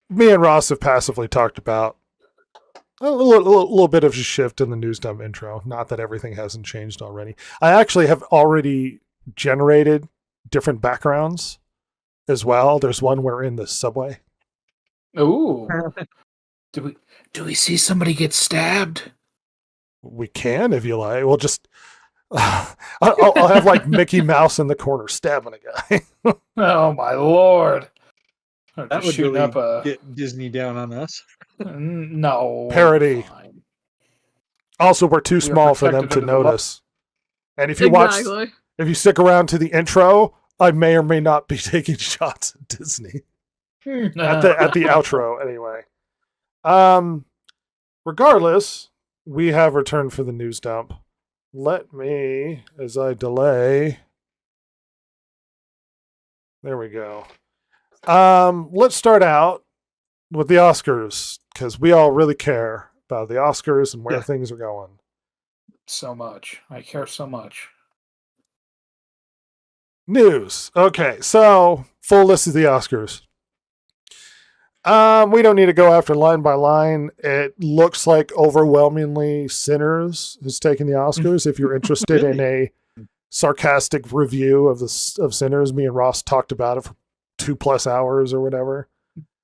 me and Ross have passively talked about a little bit of a shift in the news dump intro. Not that everything hasn't changed already. I actually have already generated different backgrounds as well. There's one where in the subway. Ooh. Do we see somebody get stabbed? We can, if you like. We'll just. I'll have like Mickey Mouse in the corner stabbing a guy. Oh my lord! That would really get Disney down on us. No parody. Fine. Also, we're too small for them to notice. And if you if you stick around to the intro, I may or may not be taking shots at Disney at the outro. Anyway, regardless, we have returned for the news dump. Let me, as I delay. There we go. Let's start out with the Oscars, because we all really care about the Oscars and where things are going. So much. I care so much. News. Okay, so full list of the Oscars. We don't need to go after line by line. It looks like overwhelmingly Sinners has taken the Oscars. If you're interested in a sarcastic review of Sinners, me and Ross talked about it for 2+ hours or whatever.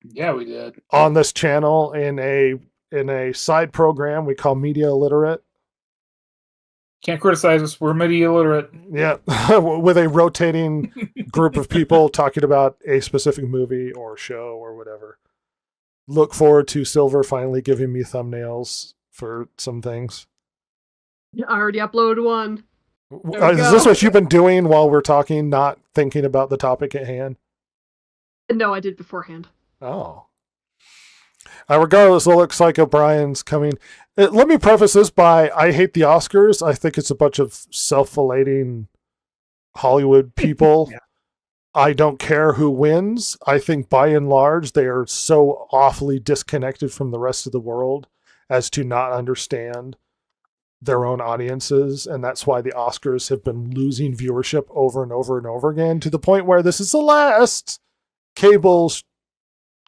Yeah, we did. On this channel in a side program we call Media Illiterate. Can't criticize us. We're media illiterate. Yeah, with a rotating group of people talking about a specific movie or show or whatever. Look forward to Silver finally giving me thumbnails for some things. I already uploaded one. Is this what you've been doing while we're talking, not thinking about the topic at hand? No, I did beforehand. Oh. Regardless, it looks like O'Brien's coming. Let me preface this by, I hate the Oscars. I think it's a bunch of self-flating Hollywood people. Yeah. I don't care who wins. I think by and large, they are so awfully disconnected from the rest of the world as to not understand their own audiences. And that's why the Oscars have been losing viewership over and over and over again, to the point where this is the last cable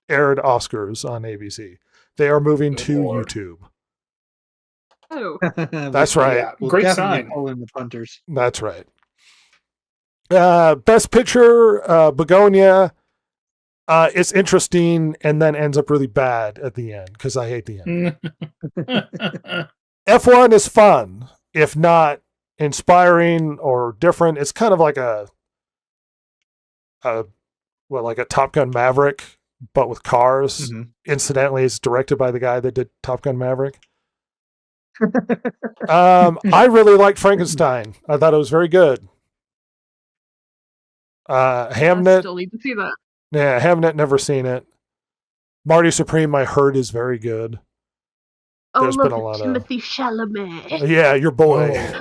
aired Oscars on ABC. They are moving to YouTube. Oh, that's right. Yeah, we'll great sign. In the punters. That's right. Best Picture, Begonia. It's interesting and then ends up really bad at the end because I hate the end. F1 is fun, if not inspiring or different. It's kind of like a Top Gun Maverick, but with cars. Mm-hmm. Incidentally, it's directed by the guy that did Top Gun Maverick. I really liked Frankenstein. I thought it was very good. Hamnet. I still need to see that. Yeah, Hamnet, never seen it. Marty Supreme, I heard, is very good. Oh, there's been a lot Timothy Chalamet. Yeah, your boy.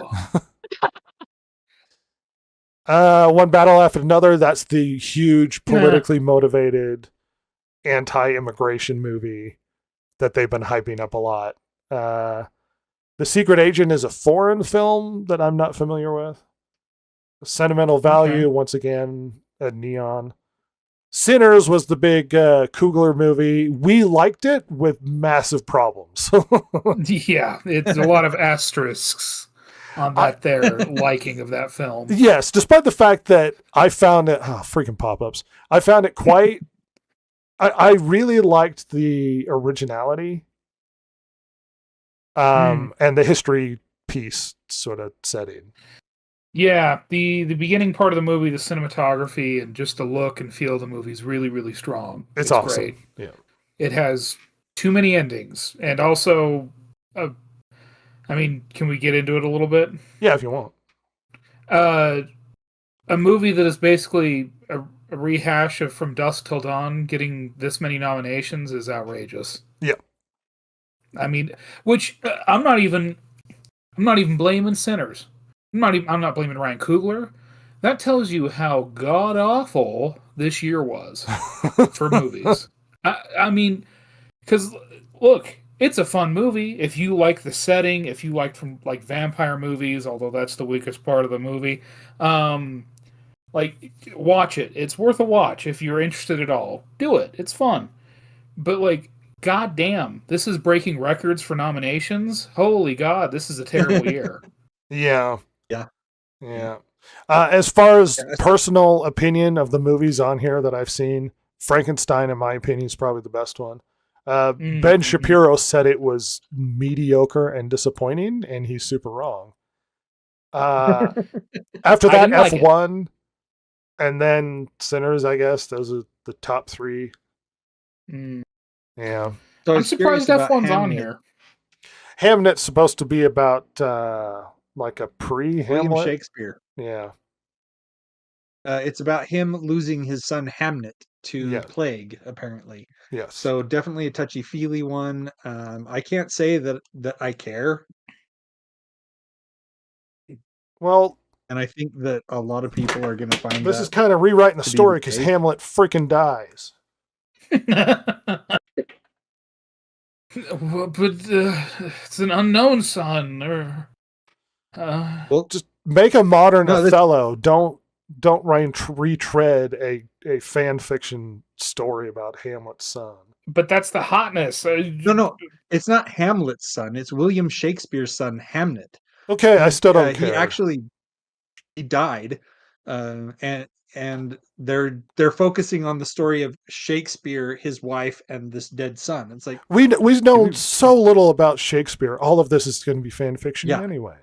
One Battle After Another. That's the huge politically motivated anti-immigration movie that they've been hyping up a lot. The Secret Agent is a foreign film that I'm not familiar with. Sentimental Value, once again, at Neon. Sinners was the big Coogler movie. We liked it with massive problems. Yeah, it's a lot of asterisks on that liking of that film. Yes, despite the fact that I found it... Oh, freaking pop-ups. I found it quite... I really liked the originality and the history piece sort of setting. Yeah, the beginning part of the movie, the cinematography and just the look and feel of the movie is really, really strong. It's awesome. Great. Yeah, it has too many endings, and also, I mean, can we get into it a little bit? Yeah, if you want. A movie that is basically a rehash of From Dusk Till Dawn getting this many nominations is outrageous. Yeah, I mean, which I'm not even blaming Sinners. I'm not blaming Ryan Coogler. That tells you how god awful this year was for movies. I mean, because look, it's a fun movie if you like the setting, if you like vampire movies, although that's the weakest part of the movie. Watch it. It's worth a watch if you're interested at all. Do it. It's fun. But like, goddamn, this is breaking records for nominations. Holy God, this is a terrible year. Yeah. Yeah. Yeah. As far as personal opinion of the movies on here that I've seen, Frankenstein, in my opinion, is probably the best one. Ben Shapiro said it was mediocre and disappointing, and he's super wrong. After that, F1, and then Sinners, I guess. Those are the top three. Yeah. So I'm surprised F1's on here. Hamnet's supposed to be about like a pre-Hamlet. William Shakespeare. Yeah. It's about him losing his son Hamnet to plague, apparently. Yes. So definitely a touchy-feely one. I can't say that I care. Well, and I think that a lot of people are going to find this is kind of rewriting the story because Hamlet freaking dies. But it's an unknown son, or well, just make a modern Othello. Don't retread a fan fiction story about Hamlet's son. But that's the hotness. No, it's not Hamlet's son. It's William Shakespeare's son, Hamnet. Okay, I still don't care. He died, and they're focusing on the story of Shakespeare, his wife, and this dead son. It's like we know so little about Shakespeare. All of this is going to be fan fiction anyway.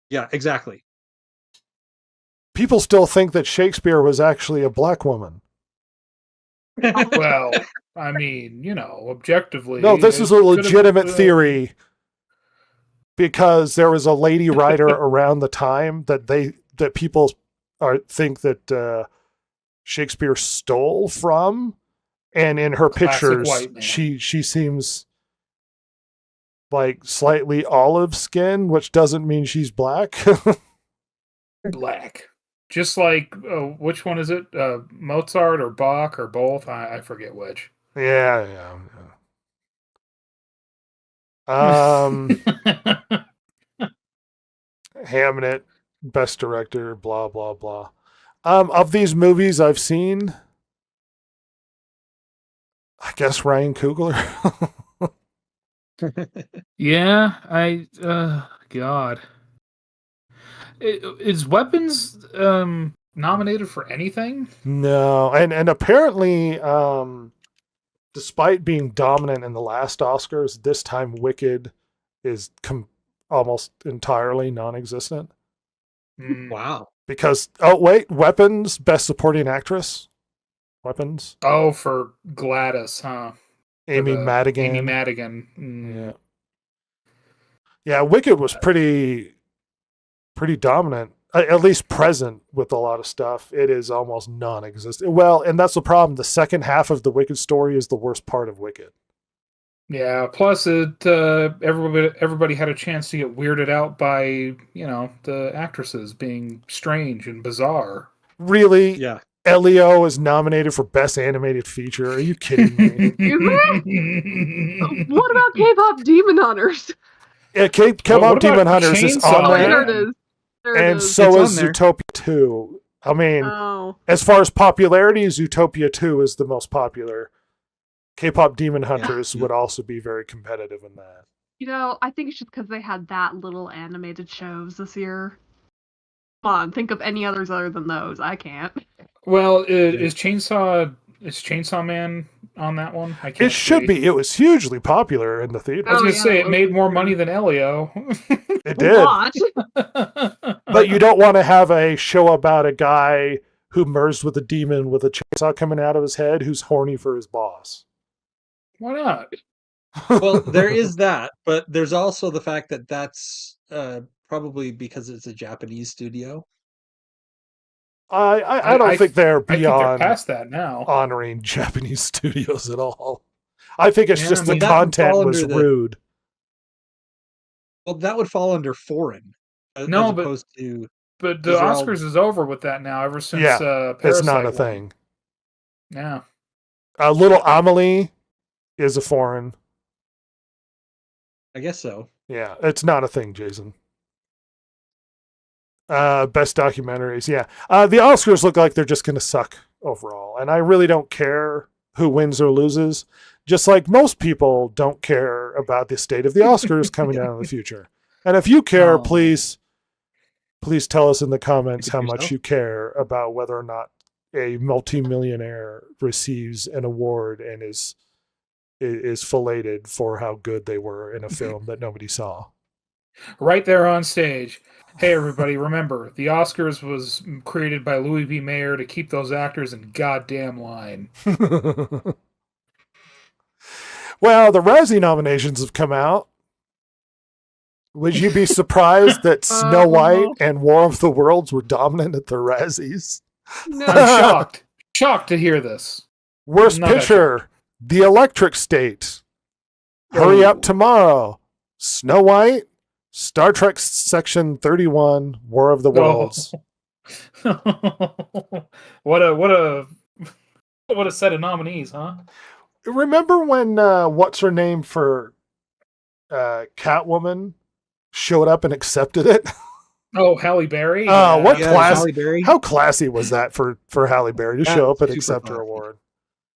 Yeah, exactly. People still think that Shakespeare was actually a black woman. Well, I mean, objectively. No, this is a legitimate theory because there was a lady writer around the time that people think that Shakespeare stole from, and in her pictures, she seems like slightly olive skin, which doesn't mean she's black. Black. Just like, which one is it? Mozart or Bach or both? I forget which. Yeah. Hamnet, best director, blah, blah, blah. Of these movies I've seen, I guess Ryan Coogler. Yeah, God. Is Weapons nominated for anything? No, and apparently, despite being dominant in the last Oscars, this time Wicked is almost entirely non-existent. Wow. Because, Weapons, best supporting actress. Weapons. Oh, for Gladys, huh? Amy Madigan. Amy Madigan. Yeah, Wicked was pretty dominant, at least present with a lot of stuff. It is almost non-existent. Well, and that's the problem. The second half of the Wicked story is the worst part of Wicked. Yeah, plus everybody had a chance to get weirded out by, the actresses being strange and bizarre. Really? Yeah. Elio is nominated for Best Animated Feature. Are you kidding me? What about K-pop Demon Hunters? Yeah, K-pop Demon Hunters is on there. There it is. And so is Zootopia 2. I mean, as far as popularity, Zootopia 2 is the most popular. K-pop Demon Hunters would also be very competitive in that. I think it's just because they had that little animated shows this year. Come on, think of any others other than those. I can't. Well, is Chainsaw Man on that one? I can't. It should be. It was hugely popular in the theater. I was going to say it made more money than Elio. It did. But you don't want to have a show about a guy who merged with a demon with a chainsaw coming out of his head who's horny for his boss. Why not? Well, there is that, but there's also the fact that that's probably because it's a Japanese studio. I don't think they're beyond past that now, honoring Japanese studios at all. I think it's just the content was rude. Well, that would fall under foreign. But the Oscars is over with that now. Ever since it's not a thing. Yeah, Little Amelie is a foreign. I guess so. Yeah, it's not a thing, Jason. Best documentaries, yeah. The Oscars look like they're just going to suck overall, and I really don't care who wins or loses. Just like most people don't care about the state of the Oscars coming down in the future. And if you care, Oh. please tell us in the comments Speak how for much yourself. you care about whether or not a multimillionaire receives an award and is filleted for how good they were in a film that nobody saw. Right there on stage. Hey, everybody, remember, the Oscars was created by Louis B. Mayer to keep those actors in goddamn line. Well, the Razzie nominations have come out. Would you be surprised that Snow White and War of the Worlds were dominant at the Razzies? No. I'm shocked. Shocked to hear this. Worst Not that picture, The Electric State. Hurry Up Tomorrow. Snow White. Star Trek Section 31, War of the Worlds. What a set of nominees, huh? Remember when what's her name for Catwoman showed up and accepted it? Oh, Halle Berry. Oh, what Yeah, class? Halle Berry. How classy was that for Halle Berry to That's show up and super accept her classy. award?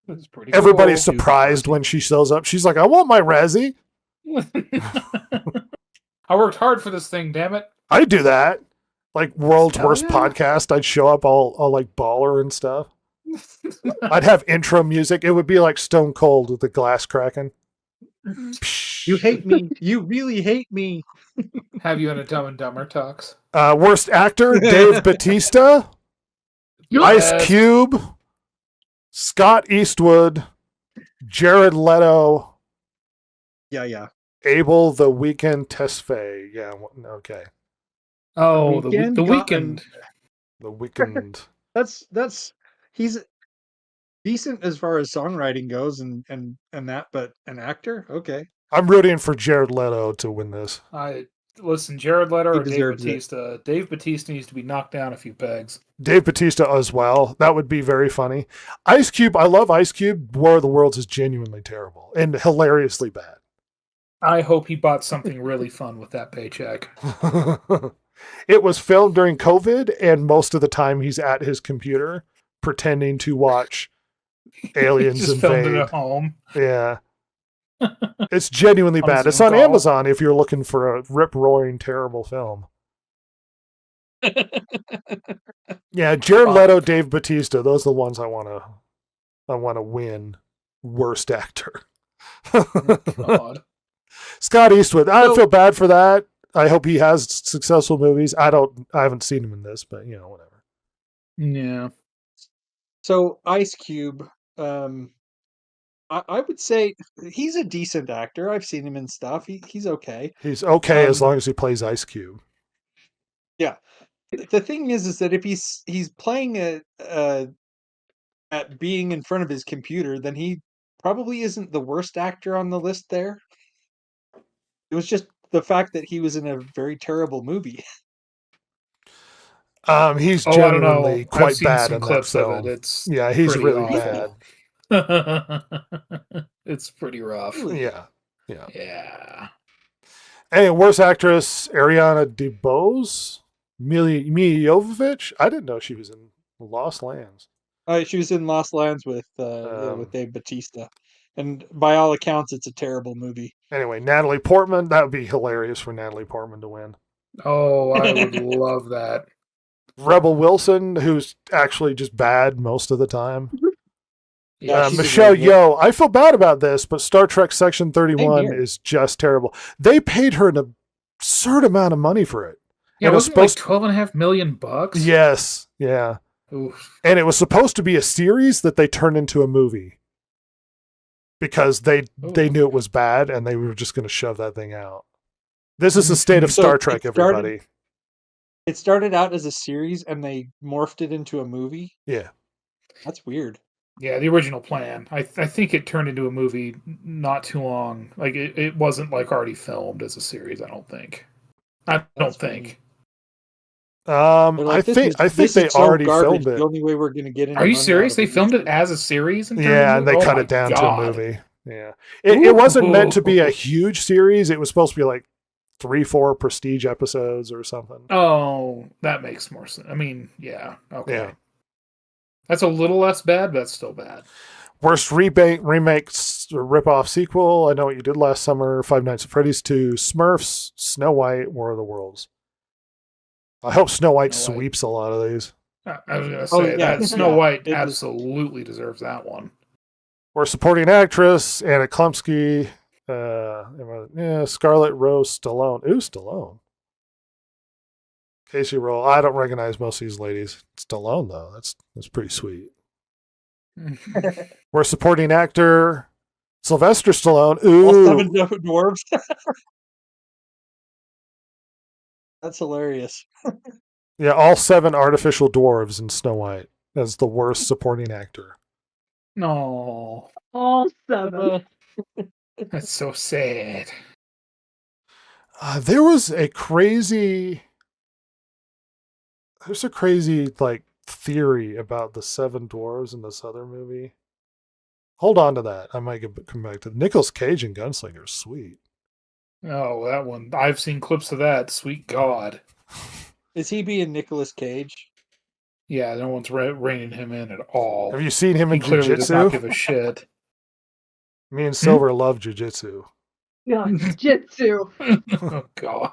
That's pretty Everybody's cool. surprised when she shows up. She's like, "I want my Razzie." I worked hard for this thing, damn it. I do that. Like world's Hell worst yeah. podcast. I'd show up all like baller and stuff. I'd have intro music. It would be like Stone Cold with the glass cracking. You hate me. You really hate me. Have you in a Dumb and Dumber talks? Worst actor, Dave Bautista, Ice Yes. Cube, Scott Eastwood, Jared Leto, Yeah. Abel the Weekend Tesfaye. Yeah, okay. Oh, Weeknd the got weekend. The Weekend. That's he's decent as far as songwriting goes and that, but an actor? Okay. I'm rooting for Jared Leto to win this. Listen, Jared Leto He or Dave deserves it. Bautista. Dave Bautista needs to be knocked down a few pegs. Dave Bautista as well. That would be very funny. Ice Cube, I love Ice Cube. War of the Worlds is genuinely terrible and hilariously bad. I hope he bought something really fun with that paycheck. It was filmed during COVID, and most of the time he's at his computer pretending to watch aliens Just filmed it invade. at home. Yeah. It's genuinely On bad. It's Zoom on call. Amazon if you're looking for a rip-roaring, terrible film. Yeah, Jared Fuck. Leto, Dave Bautista, those are the ones I want to win worst actor. God. Scott Eastwood, I So- feel bad for that. I hope he has successful movies. I haven't seen him in this, but whatever. Yeah. So Ice Cube, I would say he's a decent actor. I've seen him in stuff. He's okay. He's okay as Um, long as he plays Ice Cube. The thing is that if he's playing at being in front of his computer, then he probably isn't the worst actor on the list there. It was just the fact that he was in a very terrible movie. He's Oh, I don't know. genuinely I've quite seen bad some in that clips of film. it. It's Yeah, he's pretty really awful. bad. It's pretty rough. Really? Yeah. Yeah. Anyway, worst actress, Ariana DeBose, Mila Jovovich. I didn't know she was in Lost Lands. She was in Lost Lands with Dave Bautista, and by all accounts, it's a terrible movie. Anyway, Natalie Portman. That would be hilarious for Natalie Portman to win. Oh, I would love that. Rebel Wilson, who's actually just bad most of the time. Yeah, she's a Michelle really good- Yeoh. I feel bad about this, but Star Trek Section 31 here. is just terrible. They paid her an absurd amount of money for it. Yeah, It was wasn't it like supposed- $12.5 million? Yes, yeah. Oof. And it was supposed to be a series that they turned into a movie because they knew it was bad and they were just going to shove that thing out. This is the state of So Star it Trek, started- everybody. It started out as a series, and they morphed it into a movie. Yeah. That's weird. Yeah, the original plan. I think it turned into a movie not too long. Like it wasn't like already filmed as a series. I don't think. That's I funny. They're like, think this they is so already garbage. filmed The it. only way we're going to get in. Are you serious? They filmed it as a series? And turned Yeah, it and they into- cut oh it down my to a God. movie. Yeah. It wasn't meant to be a huge series. It was supposed to be like 3-4 prestige episodes or something. Oh, that makes more sense. I mean, yeah. Okay. Yeah. That's a little less bad, but that's still bad. Worst remake rip-off sequel. I Know What You Did Last Summer, Five Nights at Freddy's 2, Smurfs, Snow White, War of the Worlds. I hope Snow White Snow White. sweeps a lot of these. I was gonna Oh, say yeah, that Snow yeah, White it was- absolutely deserves that one. Worst supporting actress, Anna Klumsky, Scarlett Rose Stallone. Ooh, Stallone. Casey Roll. I don't recognize most of these ladies. Stallone though, that's pretty sweet. Worst supporting actor, Sylvester Stallone. All Ooh, 7 dwarves. That's hilarious. yeah, all 7 artificial dwarves in Snow White as the worst supporting actor. No, All 7. that's so sad. There's a crazy like theory about the 7 dwarves in this other movie. Hold on to that. I might come back to Nicolas Cage and Gunslinger. Sweet. Oh, that one. I've seen clips of that. Sweet God. Is he being Nicolas Cage? Yeah, no one's reining him in at all. Have you seen him He in clearly does not give jiu-jitsu? a shit. Me and Silver love jiu-jitsu. Yeah, Jitsu. Oh God.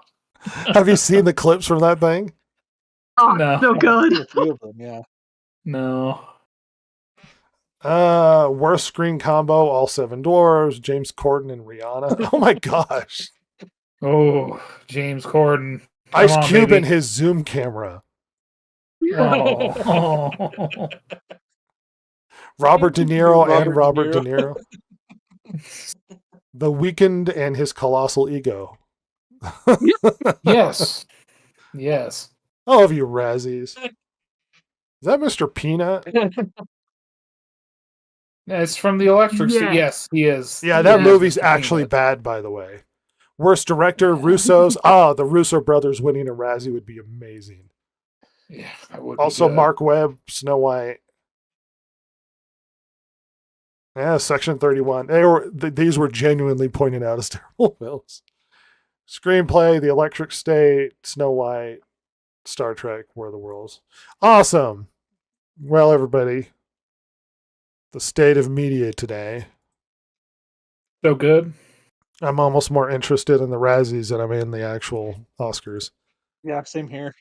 Have you seen the clips from that thing? Oh, No. so good. A few of them, yeah. No. Worst screen combo, all 7 dwarves, James Corden and Rihanna. Oh my gosh. Oh, James Corden. Come Ice on, Cube baby. and his Zoom camera. Oh. Robert De Niro and Robert Robert De De Niro. The Weeknd and his colossal ego. Yes. Yes. All of you Razzies. Is that Mr. Peanut? It's from the Electric State. Yes. Yes, he is. Yeah, that Yeah. movie's actually bad, by the way. Worst director, Russo's. The Russo brothers winning a Razzie would be amazing. Yeah, that would be Also, good. Mark Webb, Snow White. Yeah, Section 31. These were genuinely pointed out as terrible films. Screenplay, The Electric State, Snow White, Star Trek, War of the Worlds. Awesome. Well, everybody, the state of media today. So good. I'm almost more interested in the Razzies than I'm in the actual Oscars. Yeah, same here.